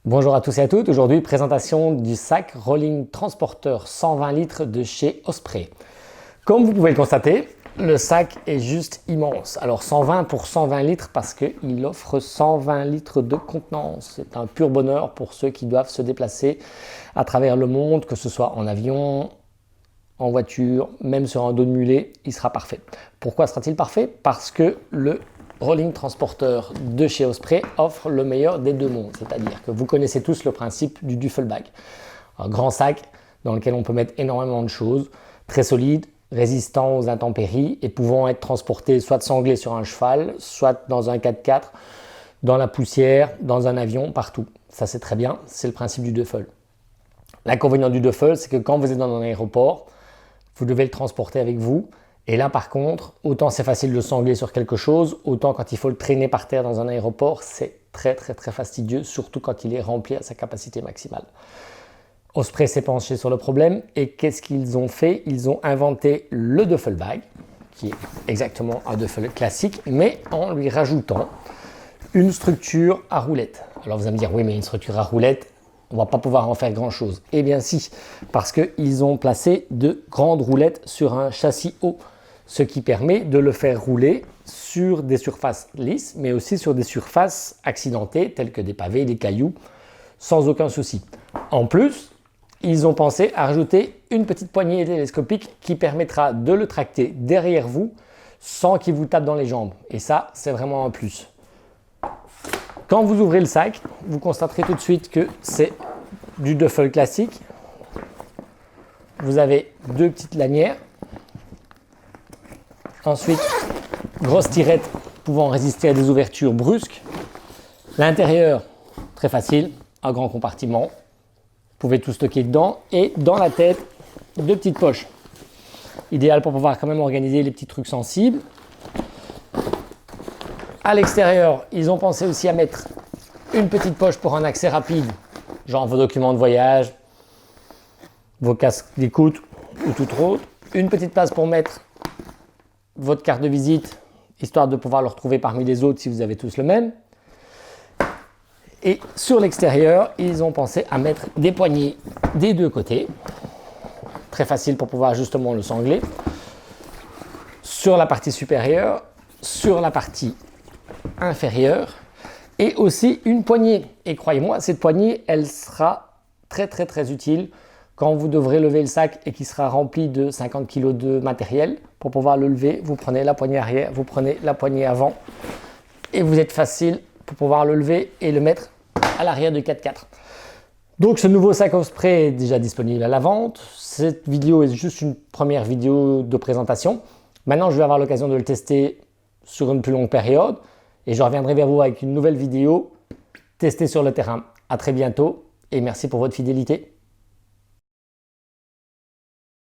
Bonjour à tous et à toutes, aujourd'hui présentation du sac Rolling Transporteur 120 litres de chez Osprey. Comme vous pouvez le constater, le sac est juste immense. Alors 120 pour 120 litres parce qu'il offre 120 litres de contenance. C'est un pur bonheur pour ceux qui doivent se déplacer à travers le monde, que ce soit en avion, en voiture, même sur un dos de mulet, il sera parfait. Pourquoi sera-t-il parfait? Parce que le Rolling Transporteur de chez Osprey offre le meilleur des deux mondes, c'est-à-dire que vous connaissez tous le principe du duffel bag. Un grand sac dans lequel on peut mettre énormément de choses, très solide, résistant aux intempéries et pouvant être transporté soit sanglé sur un cheval, soit dans un 4x4, dans la poussière, dans un avion, partout. Ça c'est très bien, c'est le principe du duffel. L'inconvénient du duffel, c'est que quand vous êtes dans un aéroport, vous devez le transporter avec vous. Et là, par contre, autant c'est facile de sangler sur quelque chose, autant quand il faut le traîner par terre dans un aéroport, c'est très fastidieux, surtout quand il est rempli à sa capacité maximale. Osprey s'est penché sur le problème et qu'est-ce qu'ils ont fait? Ils ont inventé le duffel bag, qui est exactement un duffel classique, mais en lui rajoutant une structure à roulettes. Alors vous allez me dire, oui, mais une structure à roulettes, on ne va pas pouvoir en faire grand chose. Eh bien si, parce qu'ils ont placé de grandes roulettes sur un châssis haut, ce qui permet de le faire rouler sur des surfaces lisses, mais aussi sur des surfaces accidentées, telles que des pavés, des cailloux, sans aucun souci. En plus, ils ont pensé à rajouter une petite poignée télescopique qui permettra de le tracter derrière vous sans qu'il vous tape dans les jambes. Et ça, c'est vraiment un plus. Quand vous ouvrez le sac, vous constaterez tout de suite que c'est du duffel classique. Vous avez deux petites lanières. Ensuite, grosse tirette pouvant résister à des ouvertures brusques. L'intérieur, très facile, un grand compartiment. Vous pouvez tout stocker dedans. Et dans la tête, deux petites poches. Idéal pour pouvoir quand même organiser les petits trucs sensibles. À l'extérieur, ils ont pensé aussi à mettre une petite poche pour un accès rapide, genre vos documents de voyage, vos casques d'écoute ou tout autre. Une petite place pour mettre votre carte de visite, histoire de pouvoir le retrouver parmi les autres si vous avez tous le même. Et sur l'extérieur, ils ont pensé à mettre des poignées des deux côtés. Très facile pour pouvoir justement le sangler. Sur la partie supérieure, sur la partie inférieure et aussi une poignée. Et croyez-moi, cette poignée, elle sera très utile quand vous devrez lever le sac et qui sera rempli de 50 kg de matériel. Pour pouvoir le lever, vous prenez la poignée arrière, vous prenez la poignée avant et vous êtes facile pour pouvoir le lever et le mettre à l'arrière du 4x4. Donc ce nouveau sac Osprey est déjà disponible à la vente. Cette vidéo est juste une première vidéo de présentation. Maintenant, je vais avoir l'occasion de le tester sur une plus longue période et je reviendrai vers vous avec une nouvelle vidéo testée sur le terrain. À très bientôt et merci pour votre fidélité.